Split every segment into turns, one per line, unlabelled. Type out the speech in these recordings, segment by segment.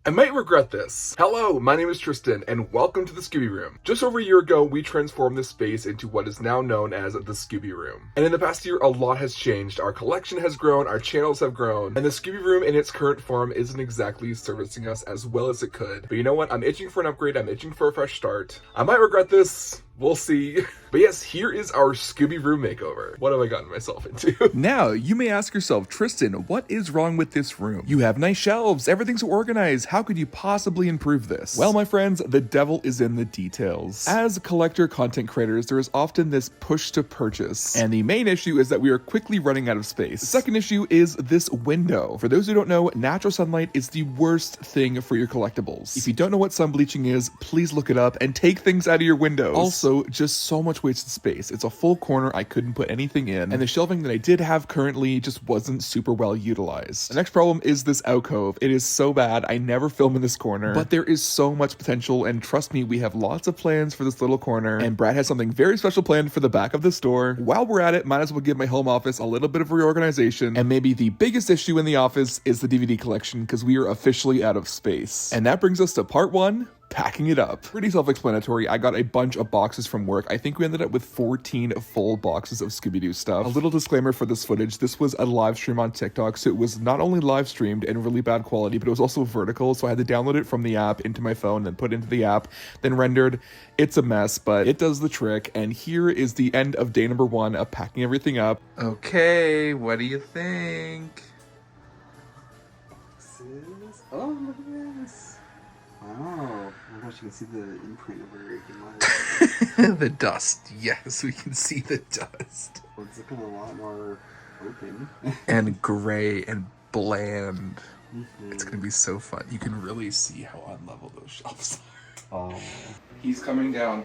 I might regret this. Hello, my name is Tristan, and welcome to the Scooby Room. Just over a year ago, we transformed this space into what is now known as the Scooby Room. And in the past year, a lot has changed. Our collection has grown, our channels have grown, and the Scooby Room in its current form isn't exactly servicing us as well as it could. But you know what? I'm itching for an upgrade, I'm itching for a fresh start. I might regret this. We'll see. But yes, here is our Scooby Room makeover. What have I gotten myself into?
Now, you may ask yourself, Tristan, what is wrong with this room? You have nice shelves, everything's organized, how could you possibly improve this? Well, my friends, the devil is in the details. As collector content creators, there is often this push to purchase, and the main issue is that we are quickly running out of space. The second issue is this window. For those who don't know, natural sunlight is the worst thing for your collectibles. If you don't know what sun bleaching is, please look it up and take things out of your windows. Also, just so much wasted space. It's a full corner, I couldn't put anything in, and the shelving that I did have currently just wasn't super well utilized. The next problem is this alcove. It is so bad, I never film in this corner, but there is so much potential, and trust me, we have lots of plans for this little corner, and Brad has something very special planned for the back of the store. While we're at it, might as well give my home office a little bit of reorganization, and maybe the biggest issue in the office is the DVD collection, because we are officially out of space. And that brings us to part one, packing it up. Pretty self-explanatory. I got a bunch of boxes from work. I think we ended up with 14 full boxes of Scooby-Doo stuff. A little disclaimer for this footage. This was a live stream on TikTok, so it was not only live streamed in really bad quality, but it was also vertical, so I had to download it from the app into my phone, then put it into the app, then rendered. It's a mess, but it does the trick, and here is the end of day number one of packing everything up. Okay, what do you think?
Oh, look at this. Wow. Oh my gosh, you can see the imprint of her.
The dust. Yes, we can see the dust.
It's looking a lot more open.
And gray and bland. It's gonna be so fun. You can really see how unlevel those shelves are.
Oh.
He's coming down.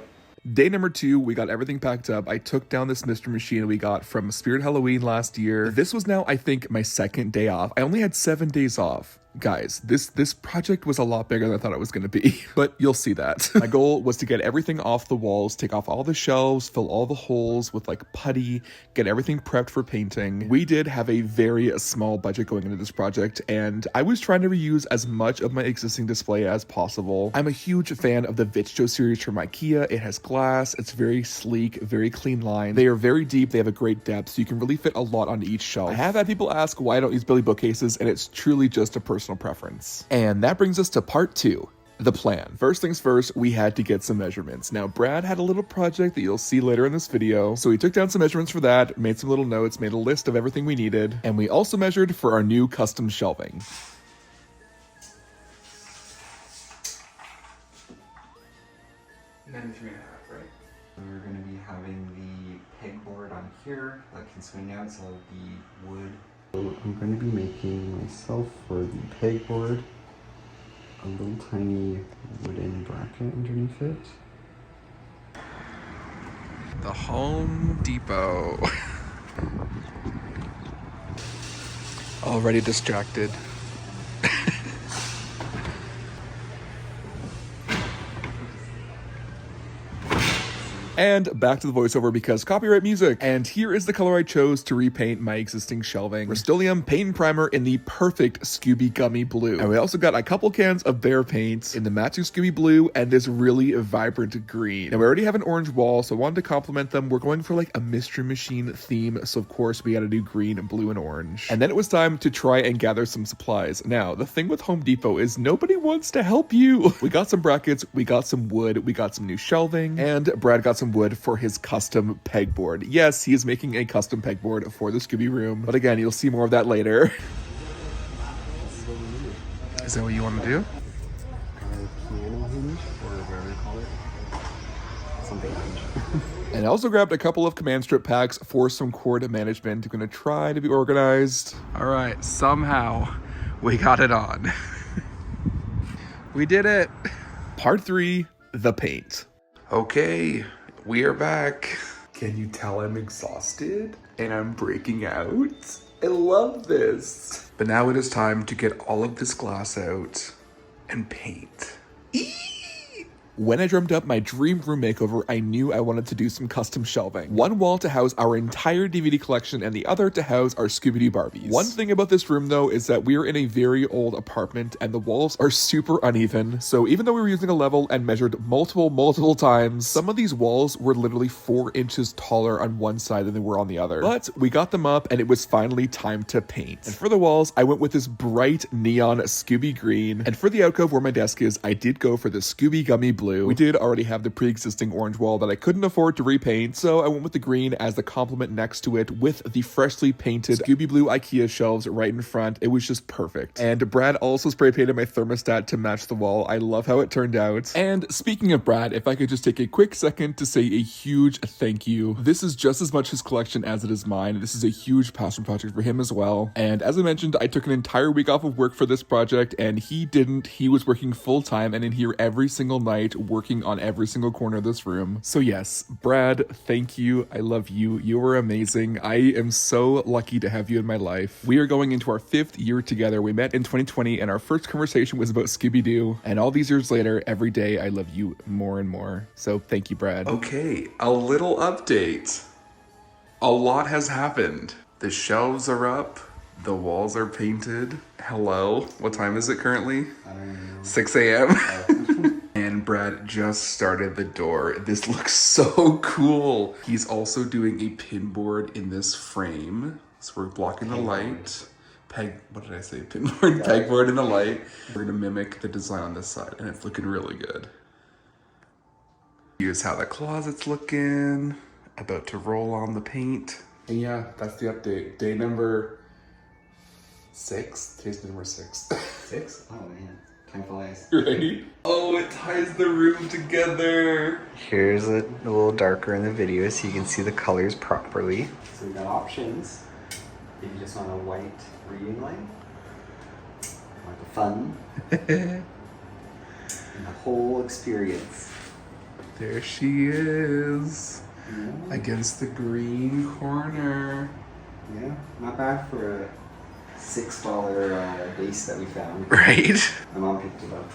Day number two, we got everything packed up. I took down this mystery machine we got from Spirit Halloween last year. This was now, I think, my second day off. I only had 7 days off. Guys, this project was a lot bigger than I thought it was going to be, but you'll see that. My goal was to get everything off the walls, take off all the shelves, fill all the holes with like putty, get everything prepped for painting. We did have a very small budget going into this project, and I was trying to reuse as much of my existing display as possible. I'm a huge fan of the Vitcho series from IKEA. It has glass, it's very sleek, very clean line. They are very deep, they have a great depth, so you can really fit a lot onto each shelf. I have had people ask why I don't use Billy bookcases, and it's truly just a personal preference. And that brings us to part two, the plan. First things first, we had to get some measurements. Now, Brad had a little project that you'll see later in this video, so we took down some measurements for that, made some little notes, made a list of everything we needed, and we also measured for our new custom shelving.
93 and a half, right? We're going to be having the pegboard on here that can swing out, so the wood. So I'm going to be making myself for the pegboard a little tiny wooden bracket underneath it.
The Home Depot. Already distracted. And back to the voiceover because copyright music. And here is the color I chose to repaint my existing shelving. Rust-Oleum paint and primer in the perfect Scooby Gummy Blue. And we also got a couple cans of Bear paint in the matching Scooby Blue and this really vibrant green. Now we already have an orange wall, so I wanted to complement them. We're going for like a Mystery Machine theme, so of course we gotta do green, blue, and orange. And then it was time to try and gather some supplies. Now, the thing with Home Depot is nobody wants to help you. We got some brackets, we got some wood, we got some new shelving, and Brad got some wood for his custom pegboard. Yes, he is making a custom pegboard for the Scooby Room, but again, you'll see more of that later. Is that what you want to do?
Piano hinge, or whatever you call it. Something hinge.
And I also grabbed a couple of command strip packs for some cord management. I'm gonna try to be organized. All right, somehow we got it on. We did it. Part three, the paint. Okay, we are back. Can you tell I'm exhausted and I'm breaking out? I love this. But now it is time to get all of this glass out and paint. Eee! When I dreamt up my dream room makeover, I knew I wanted to do some custom shelving. One wall to house our entire DVD collection and the other to house our Scooby-Doo Barbies. One thing about this room though is that we are in a very old apartment and the walls are super uneven. So even though we were using a level and measured multiple times, some of these walls were literally 4 inches taller on one side than they were on the other. But we got them up and it was finally time to paint. And for the walls, I went with this bright neon Scooby green. And for the alcove where my desk is, I did go for the Scooby Gummy blue. We did already have the pre-existing orange wall that I couldn't afford to repaint, so I went with the green as the complement next to it with the freshly painted Scooby Blue IKEA shelves right in front. It was just perfect. And Brad also spray painted my thermostat to match the wall. I love how it turned out. And speaking of Brad, if I could just take a quick second to say a huge thank you. This is just as much his collection as it is mine. This is a huge passion project for him as well. And as I mentioned, I took an entire week off of work for this project and he didn't. He was working full time and in here every single night working on every single corner of this room. So yes, Brad, thank you. I love you. You are amazing. I am so lucky to have you in my life. We are going into our 5th year together. We met in 2020 and our first conversation was about Scooby-Doo. And all these years later, every day I love you more and more. So thank you, Brad.
Okay, a little update. A lot has happened. The shelves are up. The walls are painted. Hello. What time is it currently?
I don't know.
6 a.m. And Brad just started the door. This looks so cool. He's also doing a pinboard in this frame. So we're blocking the light. What did I say? Pinboard, pegboard in the light. We're gonna mimic the design on this side and it's looking really good. Here's how the closet's looking. About to roll on the paint. And yeah, that's the update. Day number 6. Today's number 6.
6? Oh man, time flies.
Right? Oh, it ties the room together.
Here's a little darker in the video so you can see the colors properly. So we got options. If you just want a white reading light, want the fun, and the whole experience.
There she is.
Yeah.
Against the green corner.
Yeah, not bad for a $6 base that we found.
Right?
My mom picked it up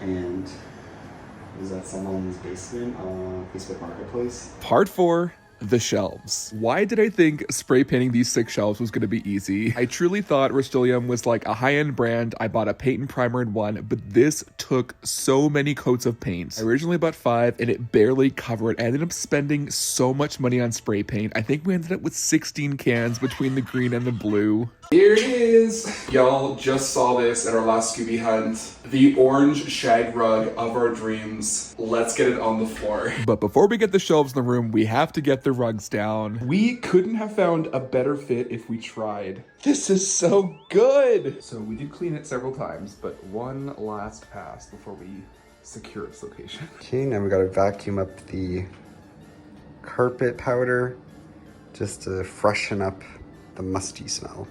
and it was at someone's basement on Facebook Marketplace.
Part 4. The shelves. Why did I think spray painting these 6 shelves was going to be easy? I truly thought Rust-Oleum was like a high-end brand. I bought a paint and primer in one, but this took so many coats of paint. I originally bought 5 and it barely covered. I ended up spending so much money on spray paint. I think we ended up with 16 cans between the green and the blue.
Here it is. Y'all just saw this at our last Scooby hunt. The orange shag rug of our dreams. Let's get it on the floor.
But before we get the shelves in the room, we have to get the rugs down.
We couldn't have found a better fit if we tried. This is so good. So we did clean it several times, but one last pass before we secure its location.
Okay, now we gotta vacuum up the carpet powder just to freshen up the musty smell.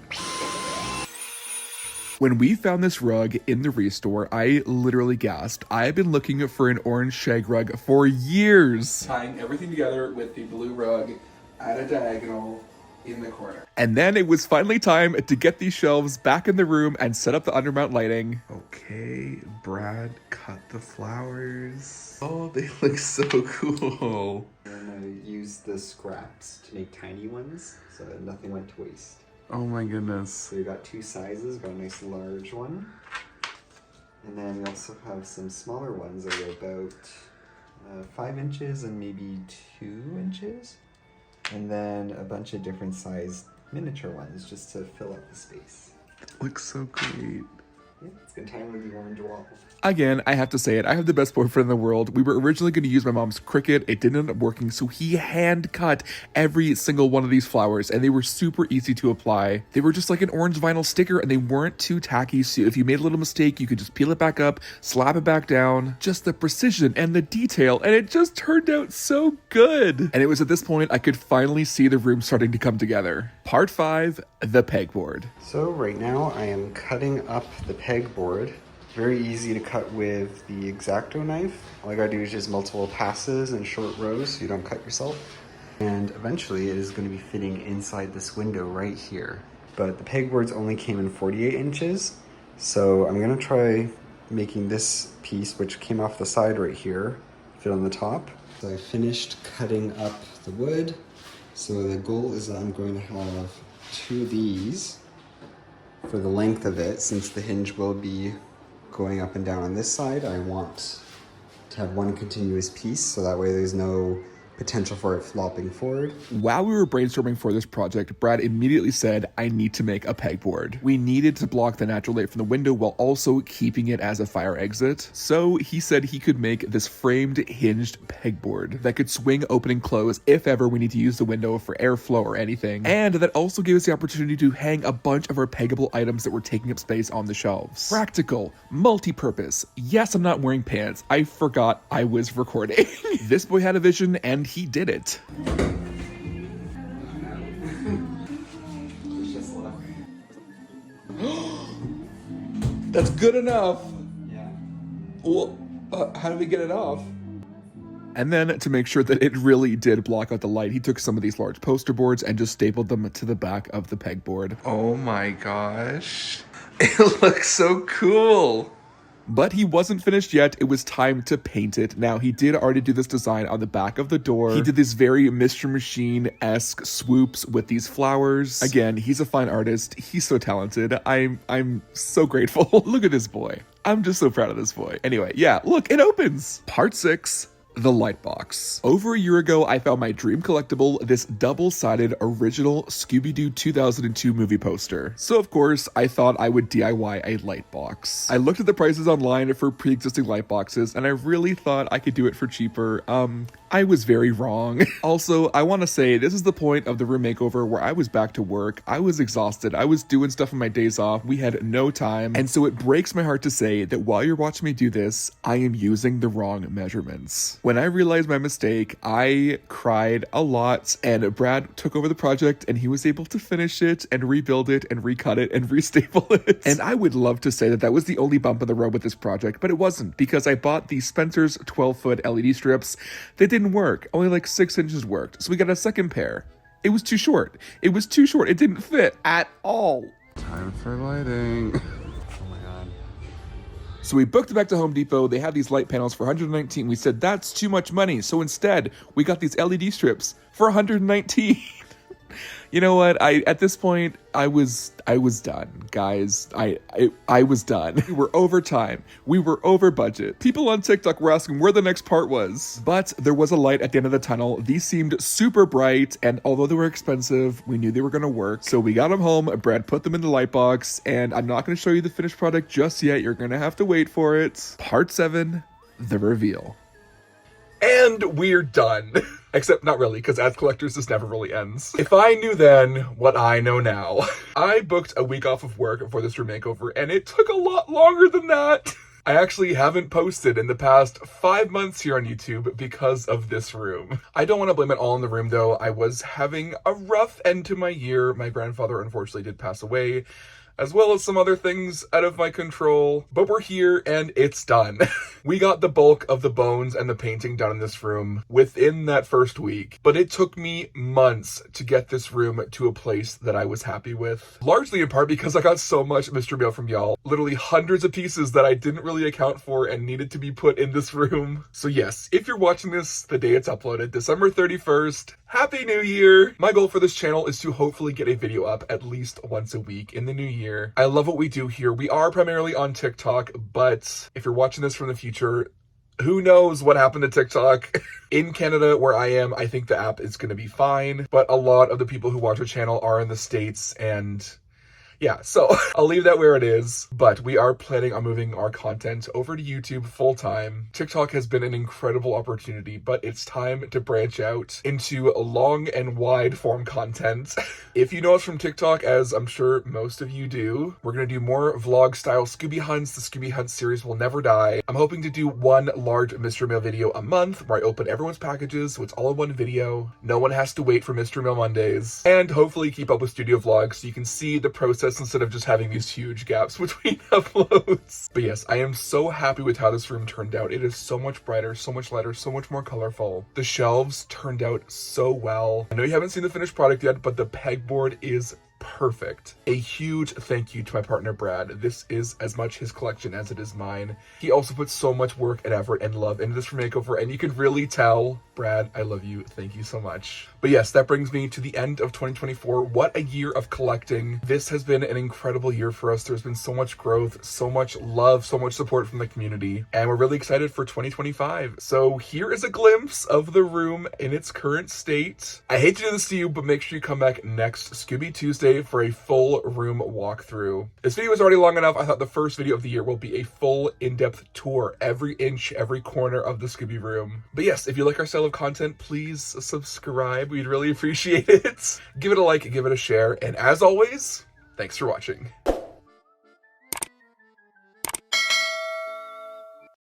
When we found this rug in the restore, I literally gasped. I've been looking for an orange shag rug for years.
Tying everything together with the blue rug at a diagonal in the corner.
And then it was finally time to get these shelves back in the room and set up the undermount lighting.
Okay, Brad cut the flowers. Oh, they look so cool.
And I used the scraps to make tiny ones so that nothing went to waste.
Oh my goodness.
So we got 2 sizes, got a nice large one. And then we also have some smaller ones that are about 5 inches and maybe 2 inches. And then a bunch of different sized miniature ones just to fill up the space.
That looks so great.
Yeah, it's good time with the orange wall.
Again, I have to say it, I have the best boyfriend in the world. We were originally going to use my mom's Cricut. It didn't end up working, so he hand cut every single one of these flowers, and they were super easy to apply. They were just like an orange vinyl sticker, and they weren't too tacky, so if you made a little mistake, you could just peel it back up, slap it back down. Just the precision and the detail, and it just turned out so good. And it was at this point I could finally see the room starting to come together. Part 5, the pegboard.
So right now I am cutting up the pegboard. Very easy to cut with the X-Acto knife. All I gotta do is just multiple passes and short rows so you don't cut yourself. And eventually it is gonna be fitting inside this window right here. But the pegboards only came in 48 inches. So I'm gonna try making this piece, which came off the side right here, fit on the top. So I finished cutting up the wood. So the goal is that I'm going to have 2 of these for the length of it. Since the hinge will be going up and down on this side, I want to have one continuous piece, so that way there's no potential for it flopping forward.
While we were brainstorming for this project, Brad immediately said, I need to make a pegboard. We needed to block the natural light from the window while also keeping it as a fire exit. So he said he could make this framed hinged pegboard that could swing open and close if ever we need to use the window for airflow or anything. And that also gave us the opportunity to hang a bunch of our peggable items that were taking up space on the shelves. Practical, multi-purpose. Yes, I'm not wearing pants. I forgot I was recording. This boy had a vision and he did it. That's good enough.
Yeah.
Well, how do we get it off? And then to make sure that it really did block out the light, he took some of these large poster boards and just stapled them to the back of the pegboard. Oh my gosh. It looks so cool. But he wasn't finished yet. It was time to paint it. Now, he did already do this design on the back of the door. He did this very Mr. Machine-esque swoops with these flowers. Again, he's a fine artist. He's so talented. I'm so grateful. Look at this boy. I'm just so proud of this boy. Anyway, yeah, look, it opens. Part 6. The Lightbox. Over a year ago, I found my dream collectible, this double-sided original Scooby-Doo 2002 movie poster. So of course, I thought I would DIY a Lightbox. I looked at the prices online for pre-existing Lightboxes, and I really thought I could do it for cheaper. I was very wrong. Also, I want to say this is the point of the room makeover where I was back to work. I was exhausted. I was doing stuff on my days off. We had no time. And so it breaks my heart to say that while you're watching me do this, I am using the wrong measurements. When I realized my mistake, I cried a lot, and Brad took over the project and he was able to finish it and rebuild it and recut it and restaple it. And I would love to say that that was the only bump in the road with this project, but it wasn't, because I bought the Spencer's 12-foot LED strips. They didn't work. Only like 6 inches worked. So we got a second pair. It was too short. It was too short. It didn't fit at all.
Time for lighting.
So we booked it back to Home Depot. They had these light panels for $119. We said, that's too much money. So instead, we got these LED strips for $119. You know what? At this point, I was done, guys. I was done. We were over time. We were over budget. People on TikTok were asking where the next part was. But there was a light at the end of the tunnel. These seemed super bright, and although they were expensive, we knew they were gonna work. So we got them home. Brad put them in the Lightbox, and I'm not gonna show you the finished product just yet. You're gonna have to wait for it. Part 7, the reveal.
And we're done. Except not really, because as collectors, this never really ends. If I knew then what I know now. I booked a week off of work for this room makeover, and it took a lot longer than that. I actually haven't posted in the past 5 months here on YouTube because of this room. I don't want to blame it all on the room though. I was having a rough end to my year. My grandfather unfortunately did pass away, as well as some other things out of my control. But we're here and it's done. We got the bulk of the bones and the painting done in this room within that first week, but it took me months to get this room to a place that I was happy with. Largely in part because I got so much mystery mail from y'all. Literally hundreds of pieces that I didn't really account for and needed to be put in this room. So yes, if you're watching this the day it's uploaded, December 31st, Happy New Year! My goal for this channel is to hopefully get a video up at least once a week in the new year. I love what we do here. We are primarily on TikTok, but if you're watching this from the future, who knows what happened to TikTok? In Canada, where I am, I think the app is going to be fine, but a lot of the people who watch our channel are in the States, and yeah, so I'll leave that where it is, but we are planning on moving our content over to YouTube full time. TikTok has been an incredible opportunity, but it's time to branch out into long and wide form content. If you know us from TikTok, as I'm sure most of you do, we're going to do more vlog style Scooby hunts. The Scooby Hunt series will never die. I'm hoping to do one large mystery mail video a month where I open everyone's packages, so it's all in one video. No one has to wait for Mystery Mail Mondays, and hopefully keep up with studio vlogs so you can see the process instead of just having these huge gaps between uploads. But yes, I am so happy with how this room turned out. It is so much brighter, so much lighter, so much more colorful. The shelves turned out so well. I know you haven't seen the finished product yet, but the pegboard is perfect. A huge thank you to my partner Brad. This is as much his collection as it is mine. He also puts so much work and effort and love into this for Makeover, and you can really tell. Brad, I love you. Thank you so much. But yes, that brings me to the end of 2024. What a year of collecting. This has been an incredible year for us. There's been so much growth, so much love, so much support from the community, and we're really excited for 2025. So here is a glimpse of the room in its current state. I hate to do this to you, but make sure you come back next Scooby Tuesday for a full room walkthrough. This video is already long enough. I thought the first video of the year will be a full in-depth tour, every inch, every corner of the Scooby room. But yes, if you like our style of content, please subscribe. We'd really appreciate it. Give it a like, give it a share, and as always, thanks for watching.